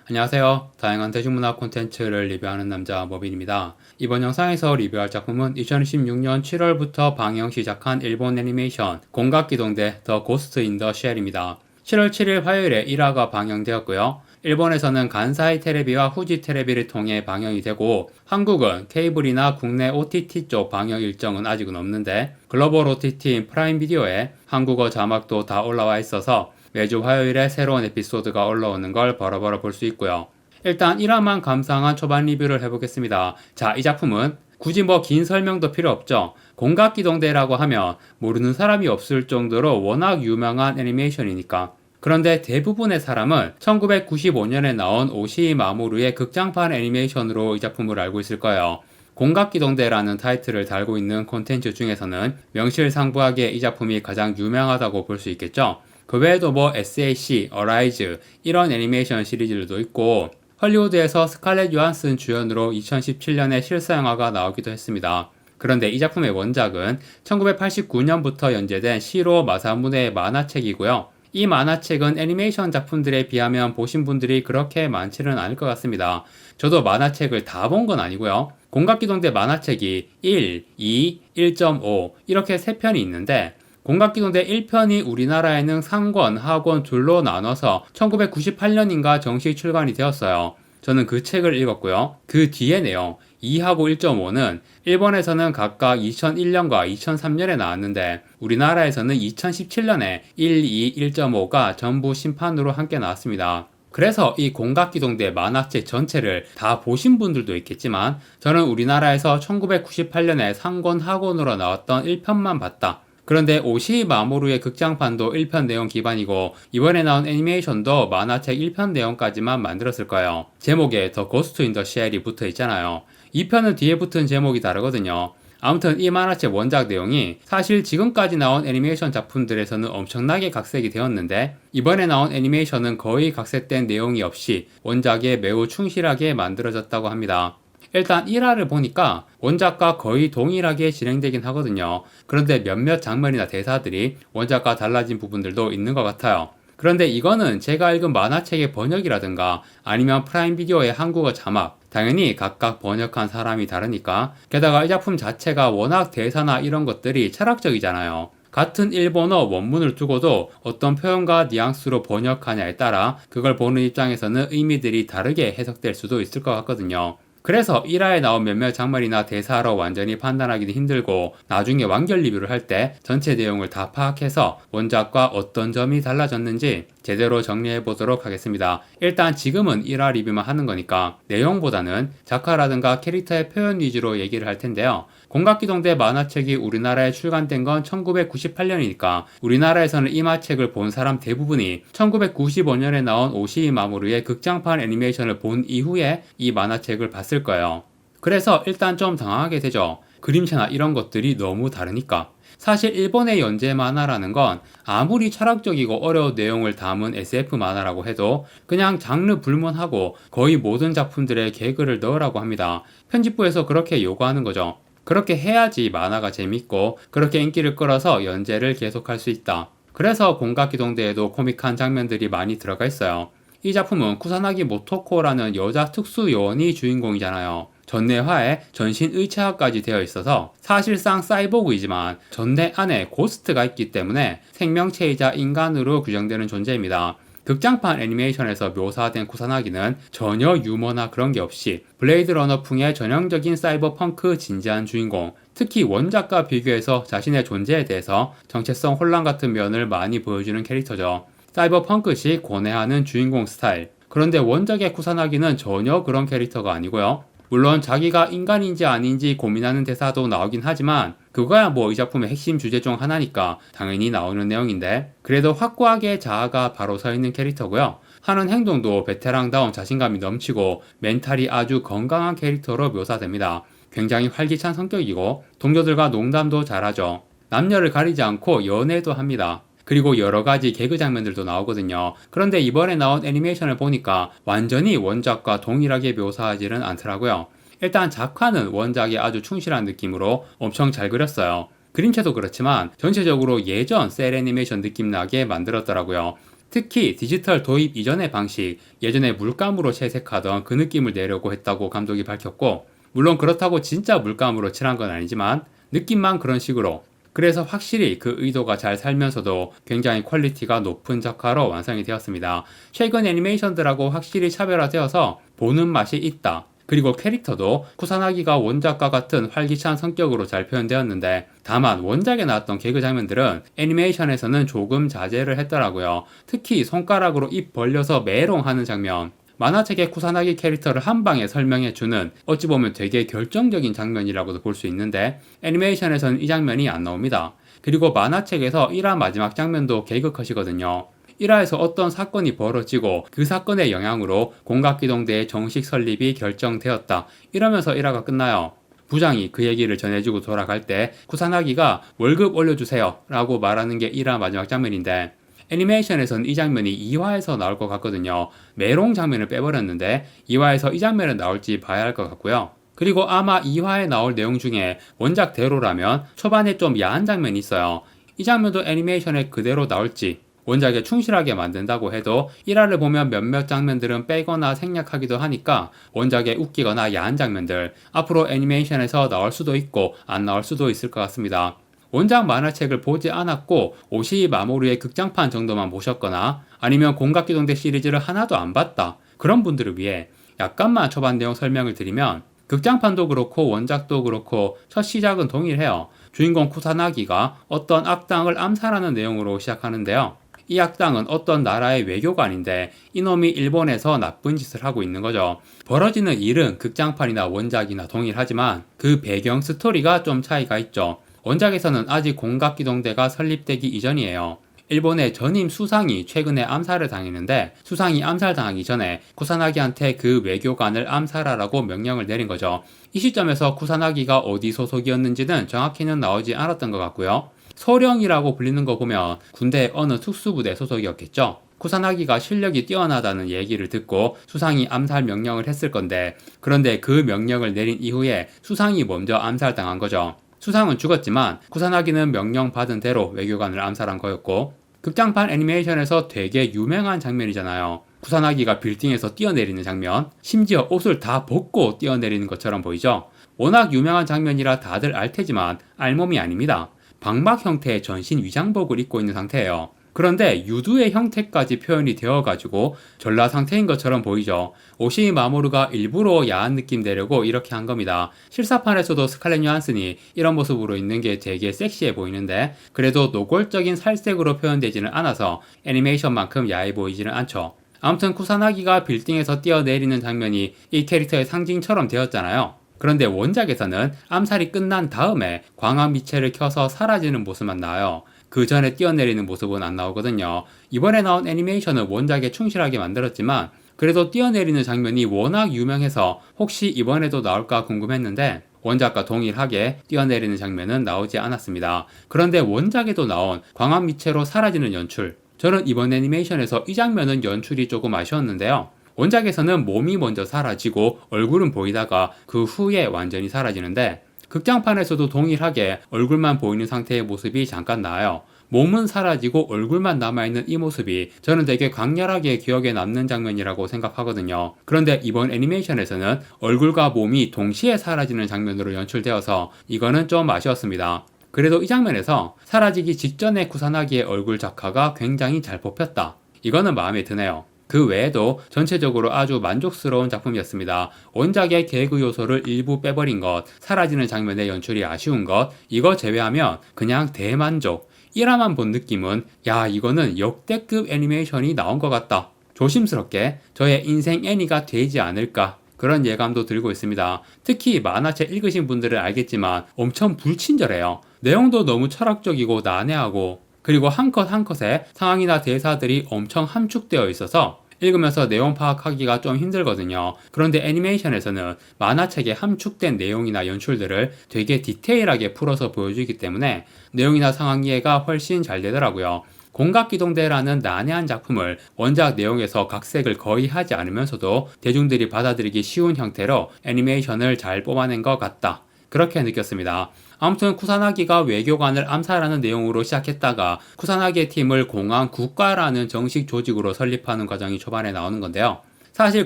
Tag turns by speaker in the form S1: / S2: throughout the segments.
S1: 안녕하세요. 다양한 대중문화 콘텐츠를 리뷰하는 남자 머빈입니다. 이번 영상에서 리뷰할 작품은 2016년 7월부터 방영 시작한 일본 애니메이션 공각기동대 더 고스트 인 더 쉘입니다. 7월 7일 화요일에 1화가 방영되었고요. 일본에서는 간사이 테레비와 후지 테레비를 통해 방영이 되고 한국은 케이블이나 국내 OTT 쪽 방영 일정은 아직은 없는데 글로벌 OTT인 프라임 비디오에 한국어 자막도 다 올라와 있어서 매주 화요일에 새로운 에피소드가 올라오는 걸 바로바로 볼 수 있고요. 일단 1화만 감상한 초반 리뷰를 해보겠습니다. 자, 이 작품은 굳이 긴 설명도 필요 없죠. 공각기동대라고 하면 모르는 사람이 없을 정도로 워낙 유명한 애니메이션이니까. 그런데 대부분의 사람은 1995년에 나온 오시이 마모루의 극장판 애니메이션으로 이 작품을 알고 있을 거예요. 공각기동대라는 타이틀을 달고 있는 콘텐츠 중에서는 명실상부하게 이 작품이 가장 유명하다고 볼 수 있겠죠. 그 외에도 SAC, 어라이즈 이런 애니메이션 시리즈들도 있고 헐리우드에서 스칼렛 요한슨 주연으로 2017년에 실사영화가 나오기도 했습니다. 그런데 이 작품의 원작은 1989년부터 연재된 시로 마사무네의 만화책이고요. 이 만화책은 애니메이션 작품들에 비하면 보신 분들이 그렇게 많지는 않을 것 같습니다. 저도 만화책을 다 본 건 아니고요. 공각기동대 만화책이 1, 2, 1.5 이렇게 3편이 있는데 공각기동대 1편이 우리나라에는 상권, 하권 둘로 나눠서 1998년인가 정식 출간이 되었어요. 저는 그 책을 읽었고요. 그 뒤에 내용 2하고 1.5는 일본에서는 각각 2001년과 2003년에 나왔는데 우리나라에서는 2017년에 1, 2, 1.5가 전부 신판으로 함께 나왔습니다. 그래서 이 공각기동대 만화책 전체를 다 보신 분들도 있겠지만 저는 우리나라에서 1998년에 상권 하권으로 나왔던 1편만 봤다. 그런데 오시이 마모루의 극장판도 1편 내용 기반이고 이번에 나온 애니메이션도 만화책 1편 내용까지만 만들었을 거예요. 제목에 더 고스트 인 더 쉘이 붙어 있잖아요. 2편은 뒤에 붙은 제목이 다르거든요. 아무튼 이 만화책 원작 내용이 사실 지금까지 나온 애니메이션 작품들에서는 엄청나게 각색이 되었는데 이번에 나온 애니메이션은 거의 각색된 내용이 없이 원작에 매우 충실하게 만들어졌다고 합니다. 일단 1화를 보니까 원작과 거의 동일하게 진행되긴 하거든요. 그런데 몇몇 장면이나 대사들이 원작과 달라진 부분들도 있는 것 같아요. 그런데 이거는 제가 읽은 만화책의 번역이라든가 아니면 프라임 비디오의 한국어 자막, 당연히 각각 번역한 사람이 다르니까 게다가 이 작품 자체가 워낙 대사나 이런 것들이 철학적이잖아요. 같은 일본어 원문을 두고도 어떤 표현과 뉘앙스로 번역하냐에 따라 그걸 보는 입장에서는 의미들이 다르게 해석될 수도 있을 것 같거든요. 그래서 1화에 나온 몇몇 장면이나 대사로 완전히 판단하기도 힘들고 나중에 완결 리뷰를 할 때 전체 내용을 다 파악해서 원작과 어떤 점이 달라졌는지 제대로 정리해 보도록 하겠습니다. 일단 지금은 1화 리뷰만 하는 거니까 내용보다는 작화라든가 캐릭터의 표현 위주로 얘기를 할 텐데요. 공각기동대 만화책이 우리나라에 출간된 건 1998년이니까 우리나라에서는 이 만화책을 본 사람 대부분이 1995년에 나온 오시이 마모루의 극장판 애니메이션을 본 이후에 이 만화책을 봤을 거예요. 그래서 일단 좀 당황하게 되죠. 그림체나 이런 것들이 너무 다르니까. 사실 일본의 연재 만화라는 건 아무리 철학적이고 어려운 내용을 담은 SF 만화라고 해도 그냥 장르 불문하고 거의 모든 작품들에 개그를 넣으라고 합니다. 편집부에서 그렇게 요구하는 거죠. 그렇게 해야지 만화가 재밌고 그렇게 인기를 끌어서 연재를 계속할 수 있다. 그래서 공각기동대에도 코믹한 장면들이 많이 들어가 있어요. 이 작품은 쿠사나기 모토코라는 여자 특수 요원이 주인공이잖아요. 전내화에 전신 의체화까지 되어 있어서 사실상 사이보그이지만 전내 안에 고스트가 있기 때문에 생명체이자 인간으로 규정되는 존재입니다. 극장판 애니메이션에서 묘사된 쿠사나기는 전혀 유머나 그런 게 없이 블레이드 러너풍의 전형적인 사이버펑크 진지한 주인공, 특히 원작과 비교해서 자신의 존재에 대해서 정체성 혼란 같은 면을 많이 보여주는 캐릭터죠. 사이버펑크식 고뇌하는 주인공 스타일. 그런데 원작의 쿠사나기는 전혀 그런 캐릭터가 아니고요. 물론 자기가 인간인지 아닌지 고민하는 대사도 나오긴 하지만 그거야 이 작품의 핵심 주제 중 하나니까 당연히 나오는 내용인데 그래도 확고하게 자아가 바로 서 있는 캐릭터고요. 하는 행동도 베테랑다운 자신감이 넘치고 멘탈이 아주 건강한 캐릭터로 묘사됩니다. 굉장히 활기찬 성격이고 동료들과 농담도 잘하죠. 남녀를 가리지 않고 연애도 합니다. 그리고 여러가지 개그 장면들도 나오거든요. 그런데 이번에 나온 애니메이션을 보니까 완전히 원작과 동일하게 묘사하지는 않더라고요. 일단 작화는 원작에 아주 충실한 느낌으로 엄청 잘 그렸어요. 그림체도 그렇지만 전체적으로 예전 셀 애니메이션 느낌 나게 만들었더라고요. 특히 디지털 도입 이전의 방식, 예전에 물감으로 채색하던 그 느낌을 내려고 했다고 감독이 밝혔고, 물론 그렇다고 진짜 물감으로 칠한 건 아니지만 느낌만 그런 식으로, 그래서 확실히 그 의도가 잘 살면서도 굉장히 퀄리티가 높은 작화로 완성이 되었습니다. 최근 애니메이션들하고 확실히 차별화되어서 보는 맛이 있다. 그리고 캐릭터도 쿠사나기가 원작과 같은 활기찬 성격으로 잘 표현되었는데, 다만 원작에 나왔던 개그 장면들은 애니메이션에서는 조금 자제를 했더라고요. 특히 손가락으로 입 벌려서 메롱하는 장면, 만화책의 쿠사나기 캐릭터를 한 방에 설명해주는 어찌 보면 되게 결정적인 장면이라고도 볼 수 있는데, 애니메이션에서는 이 장면이 안 나옵니다. 그리고 만화책에서 1화 마지막 장면도 개그 컷이거든요. 1화에서 어떤 사건이 벌어지고 그 사건의 영향으로 공각기동대의 정식 설립이 결정되었다, 이러면서 1화가 끝나요. 부장이 그 얘기를 전해주고 돌아갈 때 쿠사나기가 월급 올려주세요 라고 말하는 게 1화 마지막 장면인데, 애니메이션에서는 이 장면이 2화에서 나올 것 같거든요. 메롱 장면을 빼버렸는데 2화에서 이 장면은 나올지 봐야 할 것 같고요. 그리고 아마 2화에 나올 내용 중에 원작대로라면 초반에 좀 야한 장면이 있어요. 이 장면도 애니메이션에 그대로 나올지, 원작에 충실하게 만든다고 해도 1화를 보면 몇몇 장면들은 빼거나 생략하기도 하니까 원작에 웃기거나 야한 장면들 앞으로 애니메이션에서 나올 수도 있고 안 나올 수도 있을 것 같습니다. 원작 만화책을 보지 않았고 오시이 마모루의 극장판 정도만 보셨거나 아니면 공각기동대 시리즈를 하나도 안 봤다, 그런 분들을 위해 약간만 초반 내용 설명을 드리면, 극장판도 그렇고 원작도 그렇고 첫 시작은 동일해요. 주인공 쿠사나기가 어떤 악당을 암살하는 내용으로 시작하는데요. 이 악당은 어떤 나라의 외교관인데 이놈이 일본에서 나쁜 짓을 하고 있는 거죠. 벌어지는 일은 극장판이나 원작이나 동일하지만 그 배경 스토리가 좀 차이가 있죠. 원작에서는 아직 공각기동대가 설립되기 이전이에요. 일본의 전임 수상이 최근에 암살을 당했는데, 수상이 암살당하기 전에 쿠사나기한테 그 외교관을 암살하라고 명령을 내린 거죠. 이 시점에서 쿠사나기가 어디 소속이었는지는 정확히는 나오지 않았던 것 같고요. 소령이라고 불리는 거 보면 군대 어느 특수부대 소속이었겠죠. 쿠사나기가 실력이 뛰어나다는 얘기를 듣고 수상이 암살 명령을 했을 건데, 그런데 그 명령을 내린 이후에 수상이 먼저 암살당한 거죠. 수상은 죽었지만 쿠사나기는 명령받은 대로 외교관을 암살한 거였고, 극장판 애니메이션에서 되게 유명한 장면이잖아요. 쿠사나기가 빌딩에서 뛰어내리는 장면, 심지어 옷을 다 벗고 뛰어내리는 것처럼 보이죠? 워낙 유명한 장면이라 다들 알 테지만 알몸이 아닙니다. 방막 형태의 전신 위장복을 입고 있는 상태예요. 그런데 유두의 형태까지 표현이 되어가지고 전라 상태인 것처럼 보이죠. 오시이 마모루가 일부러 야한 느낌 내려고 이렇게 한 겁니다. 실사판에서도 스칼렛 요한슨이 이런 모습으로 있는 게 되게 섹시해 보이는데, 그래도 노골적인 살색으로 표현되지는 않아서 애니메이션만큼 야해 보이지는 않죠. 아무튼 쿠사나기가 빌딩에서 뛰어내리는 장면이 이 캐릭터의 상징처럼 되었잖아요. 그런데 원작에서는 암살이 끝난 다음에 광학 미체를 켜서 사라지는 모습만 나와요. 그 전에 뛰어내리는 모습은 안 나오거든요. 이번에 나온 애니메이션은 원작에 충실하게 만들었지만 그래도 뛰어내리는 장면이 워낙 유명해서 혹시 이번에도 나올까 궁금했는데, 원작과 동일하게 뛰어내리는 장면은 나오지 않았습니다. 그런데 원작에도 나온 광학 미체로 사라지는 연출, 저는 이번 애니메이션에서 이 장면은 연출이 조금 아쉬웠는데요. 원작에서는 몸이 먼저 사라지고 얼굴은 보이다가 그 후에 완전히 사라지는데, 극장판에서도 동일하게 얼굴만 보이는 상태의 모습이 잠깐 나와요. 몸은 사라지고 얼굴만 남아있는 이 모습이 저는 되게 강렬하게 기억에 남는 장면이라고 생각하거든요. 그런데 이번 애니메이션에서는 얼굴과 몸이 동시에 사라지는 장면으로 연출되어서 이거는 좀 아쉬웠습니다. 그래도 이 장면에서 사라지기 직전의 쿠사나기의 얼굴 작화가 굉장히 잘 뽑혔다, 이거는 마음에 드네요. 그 외에도 전체적으로 아주 만족스러운 작품이었습니다. 원작의 개그 요소를 일부 빼버린 것, 사라지는 장면의 연출이 아쉬운 것, 이거 제외하면 그냥 대만족. 1화만 본 느낌은 야, 이거는 역대급 애니메이션이 나온 것 같다, 조심스럽게 저의 인생 애니가 되지 않을까, 그런 예감도 들고 있습니다. 특히 만화책 읽으신 분들은 알겠지만 엄청 불친절해요. 내용도 너무 철학적이고 난해하고, 그리고 한 컷 한 컷에 상황이나 대사들이 엄청 함축되어 있어서 읽으면서 내용 파악하기가 좀 힘들거든요. 그런데 애니메이션에서는 만화책에 함축된 내용이나 연출들을 되게 디테일하게 풀어서 보여주기 때문에 내용이나 상황 이해가 훨씬 잘 되더라고요. 공각기동대라는 난해한 작품을 원작 내용에서 각색을 거의 하지 않으면서도 대중들이 받아들이기 쉬운 형태로 애니메이션을 잘 뽑아낸 것 같다, 그렇게 느꼈습니다. 아무튼 쿠사나기가 외교관을 암살하는 내용으로 시작했다가 쿠사나기의 팀을 공항국가라는 정식 조직으로 설립하는 과정이 초반에 나오는 건데요. 사실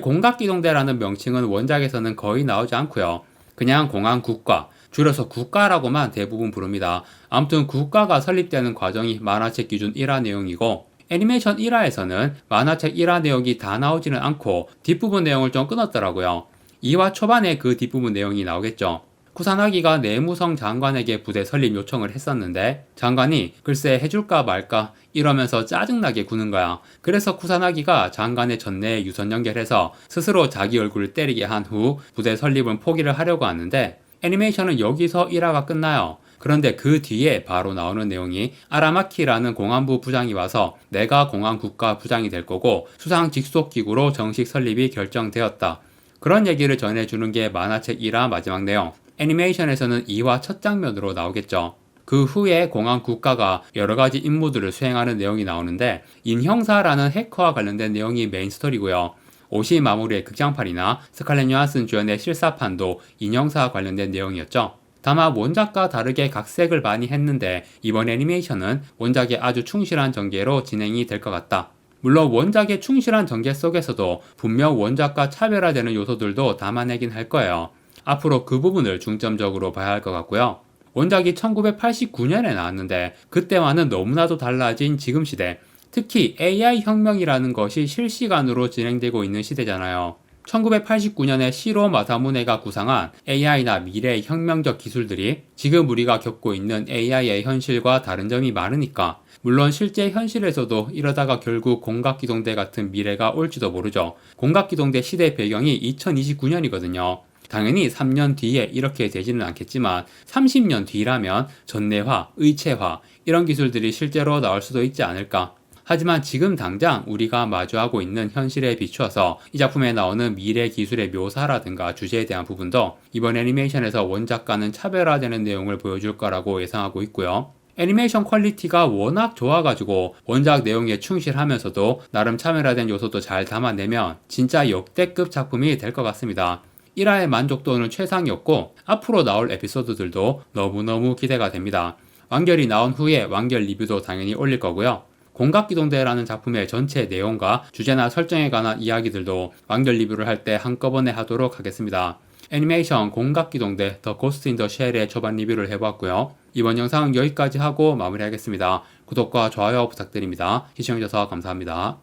S1: 공각기동대라는 명칭은 원작에서는 거의 나오지 않고요. 그냥 공항국가, 줄여서 국가라고만 대부분 부릅니다. 아무튼 국가가 설립되는 과정이 만화책 기준 1화 내용이고 애니메이션 1화에서는 만화책 1화 내용이 다 나오지는 않고 뒷부분 내용을 좀 끊었더라고요. 2화 초반에 그 뒷부분 내용이 나오겠죠. 쿠사나기가 내무성 장관에게 부대 설립 요청을 했었는데 장관이 글쎄 해줄까 말까 이러면서 짜증나게 구는 거야. 그래서 쿠사나기가 장관의 전내에 유선 연결해서 스스로 자기 얼굴을 때리게 한 후 부대 설립은 포기를 하려고 하는데 애니메이션은 여기서 1화가 끝나요. 그런데 그 뒤에 바로 나오는 내용이 아라마키라는 공안부 부장이 와서 내가 공안국가 부장이 될 거고 수상 직속기구로 정식 설립이 결정되었다. 그런 얘기를 전해주는 게 만화책 1화 마지막 내용. 애니메이션에서는 2화 첫 장면으로 나오겠죠. 그 후에 공안 국가가 여러가지 임무들을 수행하는 내용이 나오는데 인형사라는 해커와 관련된 내용이 메인 스토리고요. 오시 마무리의 극장판이나 스칼렛 요한슨 주연의 실사판도 인형사와 관련된 내용이었죠. 다만 원작과 다르게 각색을 많이 했는데 이번 애니메이션은 원작에 아주 충실한 전개로 진행이 될 것 같다. 물론 원작의 충실한 전개 속에서도 분명 원작과 차별화되는 요소들도 담아내긴 할 거예요. 앞으로 그 부분을 중점적으로 봐야 할 것 같고요. 원작이 1989년에 나왔는데 그때와는 너무나도 달라진 지금 시대, 특히 AI 혁명이라는 것이 실시간으로 진행되고 있는 시대잖아요. 1989년에 시로 마사무네가 구상한 AI나 미래의 혁명적 기술들이 지금 우리가 겪고 있는 AI의 현실과 다른 점이 많으니까 물론 실제 현실에서도 이러다가 결국 공각기동대 같은 미래가 올지도 모르죠. 공각기동대 시대 배경이 2029년이거든요. 당연히 3년 뒤에 이렇게 되지는 않겠지만 30년 뒤라면 전내화, 의체화 이런 기술들이 실제로 나올 수도 있지 않을까. 하지만 지금 당장 우리가 마주하고 있는 현실에 비추어서 이 작품에 나오는 미래 기술의 묘사라든가 주제에 대한 부분도 이번 애니메이션에서 원작과는 차별화되는 내용을 보여줄 거라고 예상하고 있고요. 애니메이션 퀄리티가 워낙 좋아가지고 원작 내용에 충실하면서도 나름 차별화된 요소도 잘 담아내면 진짜 역대급 작품이 될 것 같습니다. 1화의 만족도는 최상이었고 앞으로 나올 에피소드들도 너무너무 기대가 됩니다. 완결이 나온 후에 완결 리뷰도 당연히 올릴 거고요. 공각기동대라는 작품의 전체 내용과 주제나 설정에 관한 이야기들도 완결 리뷰를 할 때 한꺼번에 하도록 하겠습니다. 애니메이션 공각기동대 더 고스트 인 더 쉘의 초반 리뷰를 해보았고요. 이번 영상은 여기까지 하고 마무리하겠습니다. 구독과 좋아요 부탁드립니다. 시청해주셔서 감사합니다.